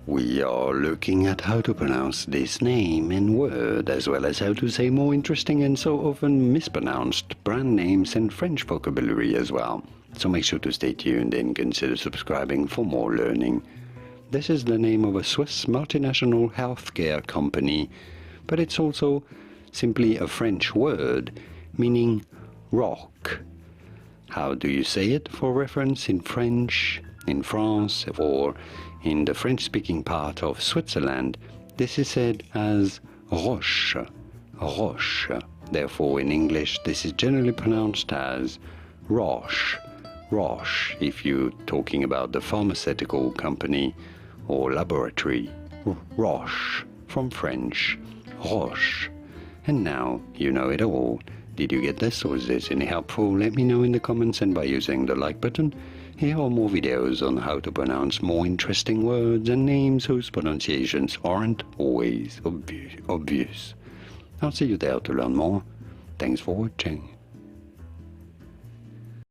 We are looking at how to pronounce this name and word, as well as how to say more interesting and so often mispronounced brand names and French vocabulary as well. So make sure to stay tuned and consider subscribing for more learning. This is the name of a Swiss multinational healthcare company, but it's also simply a French word meaning rock. How do you say it for reference in French, in France, or in the French-speaking part of Switzerland? This is said as Roche, Roche. Therefore, in English, this is generally pronounced as Roche, Roche, if you're talking about the pharmaceutical company or laboratory. Roche, from French, Roche. And now you know it all. Did you get this, or was this any helpful? Let me know in the comments and by using the like button. Here are more videos on how to pronounce more interesting words and names whose pronunciations aren't always obvious. I'll see you there to learn more. Thanks for watching.